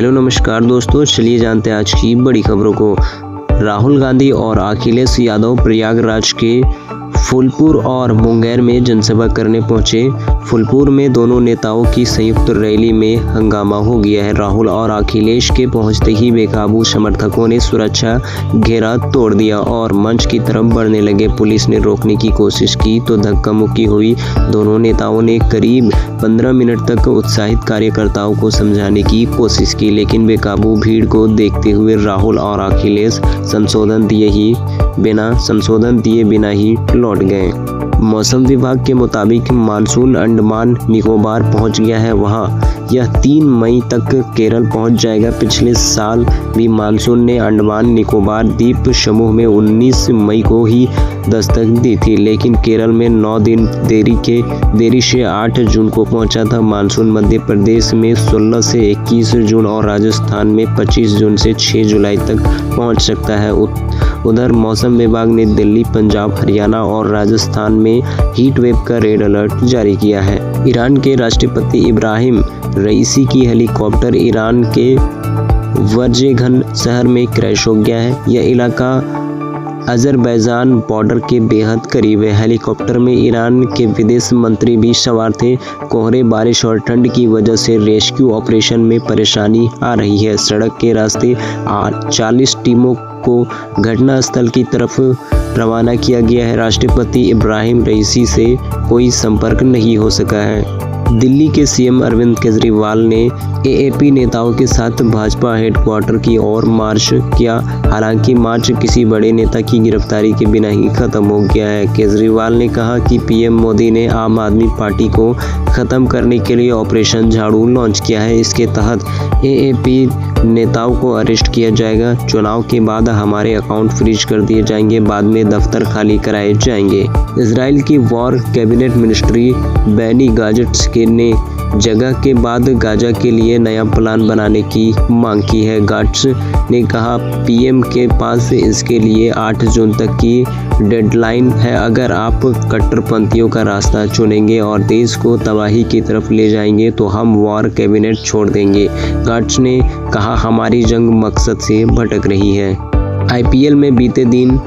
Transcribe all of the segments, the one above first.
Hello नमस्कार दोस्तों, चलिए जानते हैं आज की बड़ी खबरों को। राहुल गांधी और अखिलेश यादव प्रयागराज के फूलपुर और मुंगेर में जनसभा करने पहुंचे। फूलपुर में दोनों नेताओं की संयुक्त रैली में हंगामा हो गया है। राहुल और अखिलेश के पहुंचते ही बेकाबू समर्थकों ने सुरक्षा घेरा तोड़ दिया और मंच की तरफ बढ़ने लगे। पुलिस ने रोकने की कोशिश की तो धक्का मुक्की हुई। दोनों नेताओं ने करीब 15 मिनट तक उत्साहित कार्यकर्ताओं को समझाने की कोशिश की, लेकिन बेकाबू भीड़ को देखते हुए राहुल और अखिलेश संशोधन दिए बिना ही लौट गए। मौसम विभाग के मुताबिक मानसून अंडमान निकोबार पहुंच गया है। वहां यह 3 मई तक केरल पहुंच जाएगा। पिछले साल भी मानसून ने अंडमान निकोबार द्वीप समूह में 19 मई को ही दस्तक दी थी, लेकिन केरल में 9 दिन देरी से 8 जून को पहुंचा था। मानसून मध्य प्रदेश में 16 से 21 जून और राजस्थान में 25 जून से 6 जुलाई तक पहुंच सकता है। उधर मौसम विभाग ने दिल्ली, पंजाब, हरियाणा और राजस्थान में हीट वेव का रेड अलर्ट जारी किया है। ईरान के राष्ट्रपति इब्राहिम रईसी की हेलीकॉप्टर ईरान के वर्जेगन शहर में क्रैश हो गया है। यह इलाका अजरबैजान बॉर्डर के बेहद करीब है। हेलीकॉप्टर में ईरान के विदेश मंत्री भी सवार थे। कोहरे, बारिश और ठंड की वजह से रेस्क्यू ऑपरेशन में परेशानी आ रही है। सड़क के रास्ते 40 टीमों को घटनास्थल की तरफ रवाना किया गया है। राष्ट्रपति इब्राहिम रईसी से कोई संपर्क नहीं हो सका है। दिल्ली के सीएम अरविंद केजरीवाल ने एएपी नेताओं के साथ भाजपा हेडक्वार्टर की ओर मार्च किया। हालांकि मार्च किसी बड़े नेता की गिरफ्तारी के बिना ही खत्म हो गया है। केजरीवाल ने कहा कि पीएम मोदी ने आम आदमी पार्टी को खत्म करने के लिए ऑपरेशन झाड़ू लॉन्च किया है। इसके तहत एएपी नेताओं को अरेस्ट किया जाएगा। चुनाव के बाद हमारे अकाउंट फ्रीज कर दिए जाएंगे, बाद में दफ्तर खाली कराए जाएंगे। इजराइल की वॉर कैबिनेट मिनिस्ट्री बेनी गाजट्स ने जगह के बाद गाजा के लिए नया प्लान बनाने की मांग की है। गाट्स ने कहा पीएम के पास इसके लिए 8 जून तक की डेडलाइन है। अगर आप कट्टरपंथियों का रास्ता चुनेंगे और देश को तबाही की तरफ ले जाएंगे तो हम वॉर कैबिनेट छोड़ देंगे। गाट्स ने कहा हमारी जंग मकसद से भटक रही है। आईपीएल में बीते दिन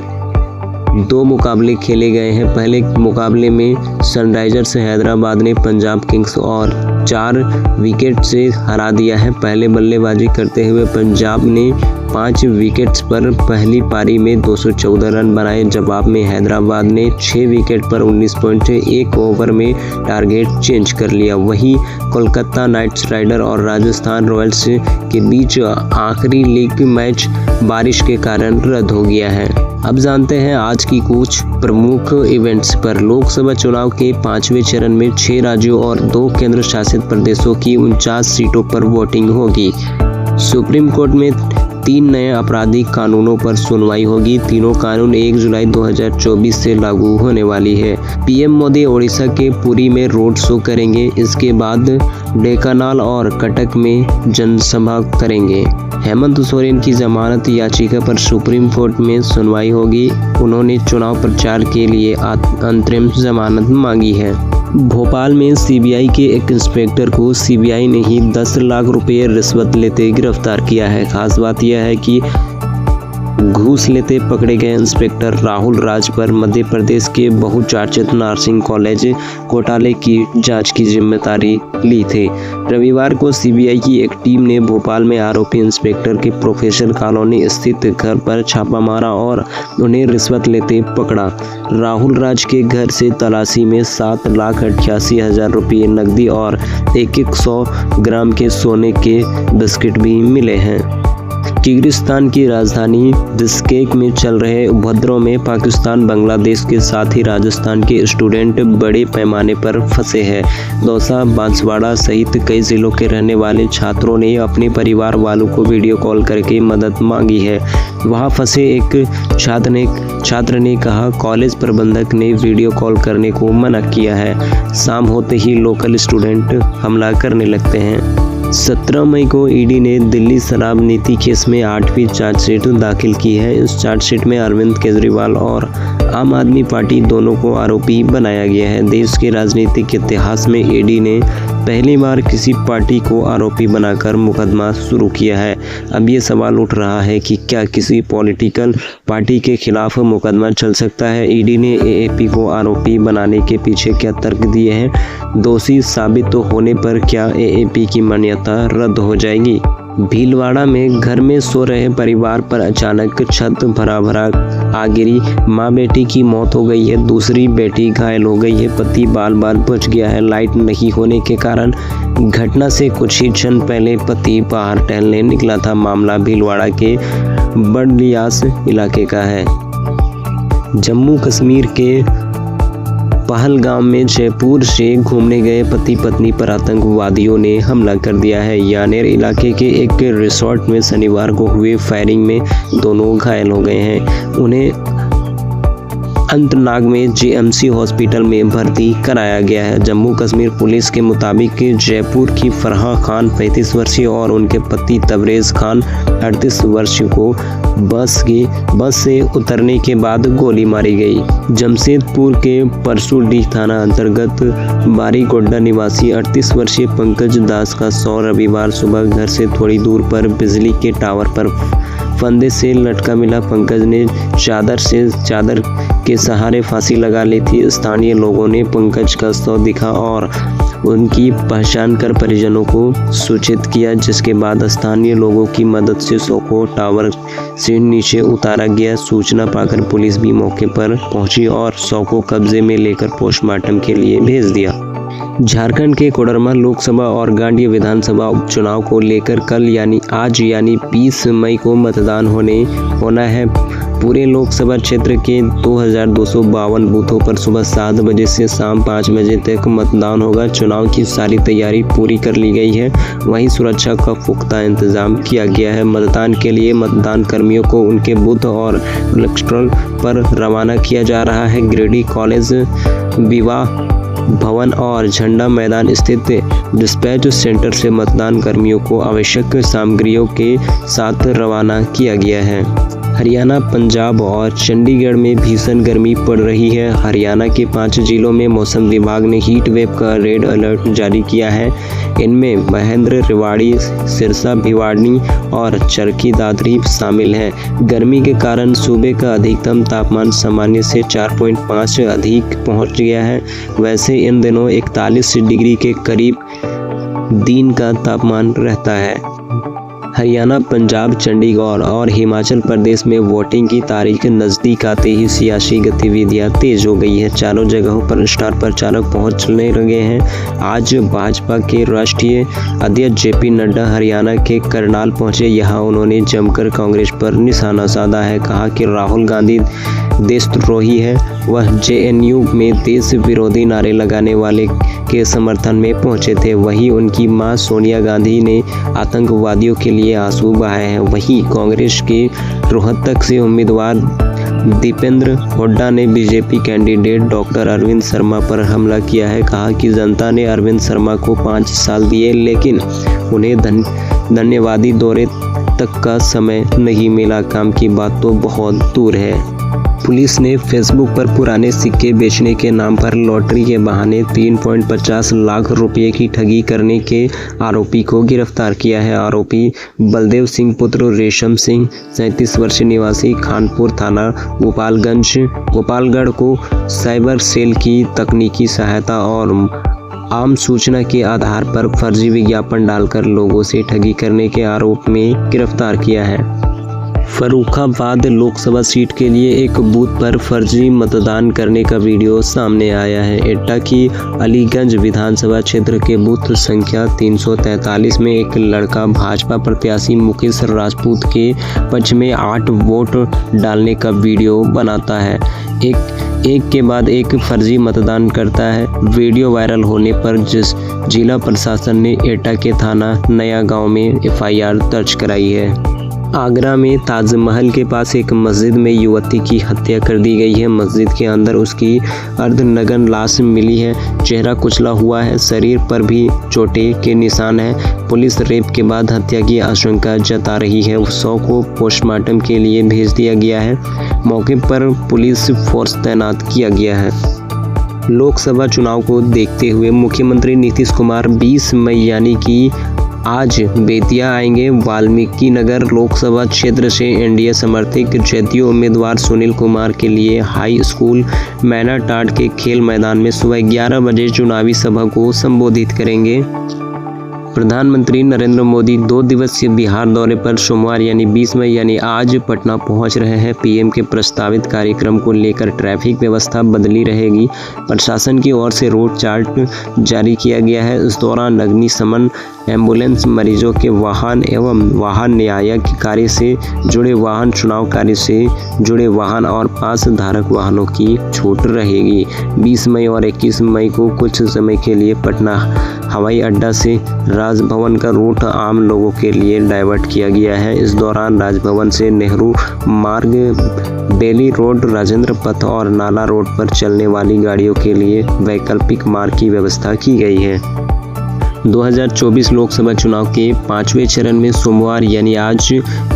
2 मुकाबले खेले गए हैं। पहले मुकाबले में सनराइजर्स हैदराबाद ने पंजाब किंग्स और 4 विकेट से हरा दिया है। पहले बल्लेबाजी करते हुए पंजाब ने 5 विकेट्स पर पहली पारी में 214 रन बनाए। जवाब में हैदराबाद ने 6 विकेट पर 19 पॉइंट 1 ओवर में टारगेट चेंज कर लिया। वहीं कोलकाता नाइट राइडर और राजस्थान रॉयल्स के बीच आखिरी लीग मैच बारिश के कारण रद्द हो गया है। अब जानते हैं आज की कुछ प्रमुख इवेंट्स पर। लोकसभा चुनाव के 5वें चरण में 6 राज्यों और 2 केंद्र शासित प्रदेशों की 49 सीटों पर वोटिंग होगी। सुप्रीम कोर्ट में 3 नए आपराधिक कानूनों पर सुनवाई होगी। तीनों कानून 1 जुलाई 2024 से लागू होने वाली है। पीएम मोदी ओडिशा के पुरी में रोड शो करेंगे। इसके बाद ढेंकानाल और कटक में जनसभा करेंगे। हेमंत सोरेन की जमानत याचिका पर सुप्रीम कोर्ट में सुनवाई होगी। उन्होंने चुनाव प्रचार के लिए अंतरिम जमानत मांगी है। भोपाल में सीबीआई के एक इंस्पेक्टर को सीबीआई ने ही 10 लाख रुपए रिश्वत लेते गिरफ्तार किया है। खास बात यह है कि घूस लेते पकड़े गए इंस्पेक्टर राहुल राज पर मध्य प्रदेश के बहुचर्चित नर्सिंग कॉलेज घोटाले की जांच की जिम्मेदारी ली थी। रविवार को सीबीआई की एक टीम ने भोपाल में आरोपी इंस्पेक्टर के प्रोफेसर कॉलोनी स्थित घर पर छापा मारा और उन्हें रिश्वत लेते पकड़ा। राहुल राज के घर से तलाशी में 7,88,000 रुपये नकदी और 100 ग्राम के सोने के बिस्किट भी मिले हैं। किर्गिस्तान की राजधानी बिश्केक में चल रहे उपद्रव में पाकिस्तान, बांग्लादेश के साथ ही राजस्थान के स्टूडेंट बड़े पैमाने पर फंसे हैं। दौसा, बांसवाड़ा सहित कई जिलों के रहने वाले छात्रों ने अपने परिवार वालों को वीडियो कॉल करके मदद मांगी है। वहां फंसे एक छात्र ने कहा कॉलेज प्रबंधक ने वीडियो कॉल करने को मना किया है। शाम होते ही लोकल स्टूडेंट हमला करने लगते हैं। 17 मई को ईडी ने दिल्ली शराब नीति केस में में 8वीं चार्जशीट दाखिल की है। इस चार्जशीट में अरविंद केजरीवाल और आम आदमी पार्टी दोनों को आरोपी बनाया गया है। देश के राजनीतिक इतिहास में ईडी ने पहली बार किसी पार्टी को आरोपी बनाकर मुकदमा शुरू किया है। अब ये सवाल उठ रहा है कि क्या किसी पॉलिटिकल पार्टी के खिलाफ मुकदमा चल सकता है। ईडी ने एएपी को आरोपी बनाने के पीछे क्या तर्क दिए हैं। दोषी साबित होने पर क्या एएपी की मान्यता रद्द हो जाएगी। भीलवाड़ा में घर में सो रहे परिवार पर अचानक छत भरा आ गिरी। मां बेटी की मौत हो गई है, दूसरी बेटी घायल हो गई है, पति बाल बच गया है। लाइट नहीं होने के कारण घटना से कुछ ही क्षण पहले पति बाहर टहलने निकला था। मामला भीलवाड़ा के बड़लियास इलाके का है। जम्मू कश्मीर के पहलगाम में जयपुर से घूमने गए पति पत्नी पर आतंकवादियों ने हमला कर दिया है। यानेर इलाके के एक रिसोर्ट में शनिवार को हुए फायरिंग में दोनों घायल हो गए हैं। उन्हें अनंतनाग में जेएमसी हॉस्पिटल में भर्ती कराया गया है। जम्मू कश्मीर पुलिस के मुताबिक जयपुर की फरहा खान 35 वर्षीय और उनके पति तबरेज खान 38 वर्षीय को बस से उतरने के बाद गोली मारी गई। जमशेदपुर के परसूडी थाना अंतर्गत बारीगोड्डा निवासी 38 वर्षीय पंकज दास का शव रविवार सुबह घर से थोड़ी दूर पर बिजली के टावर पर फंदे से लटका मिला। पंकज ने चादर के सहारे फांसी लगा ली थी। स्थानीय लोगों ने पंकज का शव दिखा और उनकी पहचान कर परिजनों को सूचित किया, जिसके बाद स्थानीय लोगों की मदद से शव को टावर से नीचे उतारा गया। सूचना पाकर पुलिस भी मौके पर पहुंची और शव को कब्जे में लेकर पोस्टमार्टम के लिए भेज दिया। झारखंड के कोडरमा लोकसभा और गांडिया विधानसभा उपचुनाव को लेकर कल आज 20 मई को मतदान होना है। पूरे लोकसभा क्षेत्र के 2252 बूथों पर सुबह 7 बजे से शाम 5 बजे तक मतदान होगा। चुनाव की सारी तैयारी पूरी कर ली गई है। वहीं सुरक्षा का पुख्ता इंतजाम किया गया है। मतदान के लिए मतदान कर्मियों को उनके बूथ और इलेक्ट्रल पर रवाना किया जा रहा है। गिरिडीह कॉलेज, विवाह भवन और झंडा मैदान स्थित डिस्पैच सेंटर से मतदान कर्मियों को आवश्यक सामग्रियों के साथ रवाना किया गया है। हरियाणा, पंजाब और चंडीगढ़ में भीषण गर्मी पड़ रही है। हरियाणा के 5 जिलों में मौसम विभाग ने हीट वेव का रेड अलर्ट जारी किया है। इनमें महेंद्र, रेवाड़ी, सिरसा, भिवानी और चरखी दादरी शामिल हैं। गर्मी के कारण सूबे का अधिकतम तापमान सामान्य से 4.5 अधिक पहुंच गया है। वैसे इन दिनों 41 डिग्री के करीब दिन का तापमान रहता है। हरियाणा, पंजाब, चंडीगढ़ और हिमाचल प्रदेश में वोटिंग की तारीख नज़दीक आते ही सियासी गतिविधियां तेज हो गई है। चारों जगहों पर स्टार प्रचारक पहुंचने लगे हैं। आज भाजपा के राष्ट्रीय अध्यक्ष जेपी नड्डा हरियाणा के करनाल पहुंचे। यहां उन्होंने जमकर कांग्रेस पर निशाना साधा है। कहा कि राहुल गांधी देशद्रोही है। वह जेएनयू में देश विरोधी नारे लगाने वाले के समर्थन में पहुंचे थे। वहीं उनकी मां सोनिया गांधी ने आतंकवादियों के लिए आंसू बहाए हैं। वहीं कांग्रेस के रोहतक से उम्मीदवार दीपेंद्र हुड्डा ने BJP candidate doctor Arvind Sharma पर हमला किया है। कहा कि जनता ने अरविंद शर्मा को 5 साल दिए, लेकिन उन्हें धन्यवादी दौरे तक का समय नहीं मिला। काम की बात तो बहुत दूर है। पुलिस ने फेसबुक पर पुराने सिक्के बेचने के नाम पर लॉटरी के बहाने 3.50 लाख रुपए की ठगी करने के आरोपी को गिरफ्तार किया है। आरोपी बलदेव सिंह पुत्र रेशम सिंह 37 वर्षीय निवासी खानपुर थाना गोपालगढ़ को साइबर सेल की तकनीकी सहायता और आम सूचना के आधार पर फर्जी विज्ञापन डालकर लोगों से ठगी करने के आरोप में गिरफ्तार किया है। फर्रुखाबाद लोकसभा सीट के लिए एक बूथ पर फर्जी मतदान करने का वीडियो सामने आया है। एटा की अलीगंज विधानसभा क्षेत्र के बूथ संख्या 343 में एक लड़का भाजपा प्रत्याशी मुकेश राजपूत के पक्ष में 8 वोट डालने का वीडियो बनाता है। एक के बाद एक फर्जी मतदान करता है। वीडियो वायरल होने पर जिला प्रशासन ने एटा के थाना नया गांव में एफआईआर दर्ज कराई है। आगरा में ताजमहल के पास एक मस्जिद में युवती की हत्या कर दी गई है। मस्जिद के अंदर उसकी अर्धनग्न लाश मिली है। चेहरा कुचला हुआ है, शरीर पर भी चोटें के निशान हैं। पुलिस रेप के बाद हत्या की आशंका जता रही है। शव को पोस्टमार्टम के लिए भेज दिया गया है। मौके पर पुलिस फोर्स तैनात किया गया है। लोकसभा चुनाव को देखते हुए मुख्यमंत्री नीतीश कुमार 20 मई यानी कि आज बेतिया आएंगे। वाल्मीकि नगर लोकसभा क्षेत्र से एनडीए समर्थित जदयू उम्मीदवार सुनील कुमार के लिए हाई स्कूल मैनाटांड के खेल मैदान में सुबह 11 बजे चुनावी सभा को संबोधित करेंगे। प्रधानमंत्री नरेंद्र मोदी 2 दिवसीय बिहार दौरे पर सोमवार यानी 20 मई यानी आज पटना पहुंच रहे हैं। पीएम के प्रस्तावित कार्यक्रम को लेकर ट्रैफिक व्यवस्था बदली रहेगी। प्रशासन की ओर से रूट चार्ट जारी किया गया है। इस दौरान अग्निशमन, एम्बुलेंस, मरीजों के वाहन एवं वाहन न्यायिक कार्य से जुड़े वाहन, चुनाव कार्य से जुड़े वाहन और पास धारक वाहनों की छूट रहेगी। 20 मई और 21 मई को कुछ समय के लिए पटना हवाई अड्डा से राजभवन का रूट आम लोगों के लिए डाइवर्ट किया गया है। इस दौरान राजभवन से नेहरू मार्ग, बेली रोड, राजेंद्र पथ और नाला रोड पर चलने वाली गाड़ियों के लिए वैकल्पिक मार्ग की व्यवस्था की गई है। 2024 लोकसभा चुनाव के 5वें चरण में सोमवार यानी आज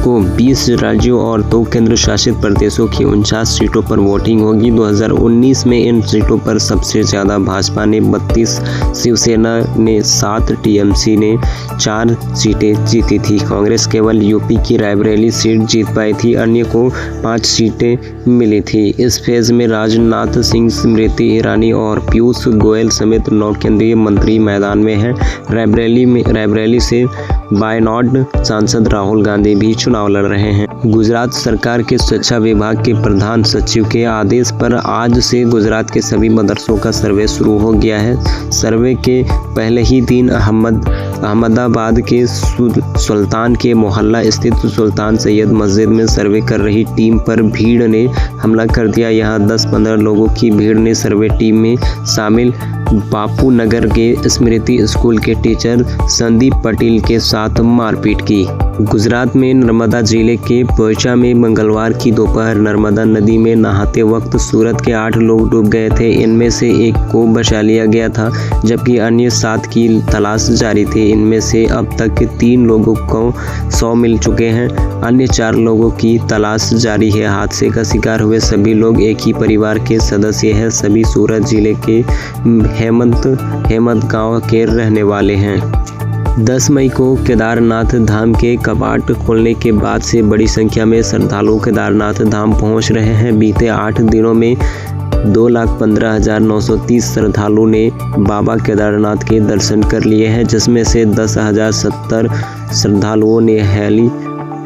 को 20 राज्यों और 2 केंद्र शासित प्रदेशों की 49 सीटों पर वोटिंग होगी। 2019 में इन सीटों पर सबसे ज़्यादा भाजपा ने 32, शिवसेना ने 7, टीएमसी ने 4 सीटें जीती थी। कांग्रेस केवल यूपी की रायबरेली सीट जीत पाई थी, अन्य को 5 सीटें मिली थी। इस फेज में राजनाथ सिंह, स्मृति ईरानी और पीयूष गोयल समेत 9 केंद्रीय मंत्री मैदान में हैं। रायबरेली से वायनाड सांसद राहुल गांधी भी चुनाव लड़ रहे हैं। गुजरात सरकार के शिक्षा विभाग के प्रधान सचिव के आदेश पर आज से गुजरात के सभी मदरसों का सर्वे शुरू हो गया है। सर्वे के पहले ही दिन अहमदाबाद के सुल्तान के मोहल्ला स्थित सुल्तान सैयद मस्जिद में सर्वे कर रही टीम पर भीड़ ने हमला कर दिया। यहां 10-15 लोगों की भीड़ ने सर्वे टीम में शामिल बापू नगर के स्मृति स्कूल के टीचर संदीप पटेल के साथ मारपीट की। गुजरात में नर्मदा जिले के पोइचा में मंगलवार की दोपहर नर्मदा नदी में नहाते वक्त सूरत के 8 लोग डूब गए थे। इनमें से एक को बचा लिया गया था, जबकि अन्य 7 की तलाश जारी थी। इनमें से अब तक 3 लोगों को 100 मिल चुके हैं, अन्य 4 लोगों की तलाश जारी है। हादसे का शिकार हुए सभी लोग एक ही परिवार के सदस्य हैं। सभी सूरत जिले के हेमंत गांव के रहने वाले हैं। 10 मई को केदारनाथ धाम के कपाट खोलने के बाद से बड़ी संख्या में श्रद्धालु केदारनाथ धाम पहुंच रहे हैं। बीते 8 दिनों में 2,15,930 श्रद्धालुओं ने बाबा केदारनाथ के दर्शन कर लिए हैं, जिसमें से 10,070 श्रद्धालुओं ने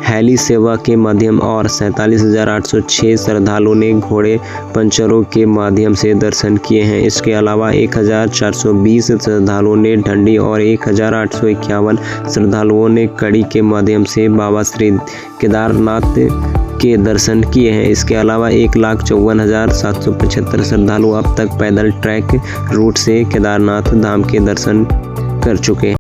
हेली सेवा के माध्यम और 47,806 श्रद्धालुओं ने घोड़े पंचरों के माध्यम से दर्शन किए हैं। इसके अलावा 1,420 श्रद्धालुओं ने डंडी और 1,851 श्रद्धालुओं ने कड़ी के माध्यम से बाबा श्री केदारनाथ के दर्शन किए हैं। इसके अलावा 1,54,775 श्रद्धालु अब तक पैदल ट्रैक रूट से केदारनाथ धाम के दर्शन कर चुके हैं।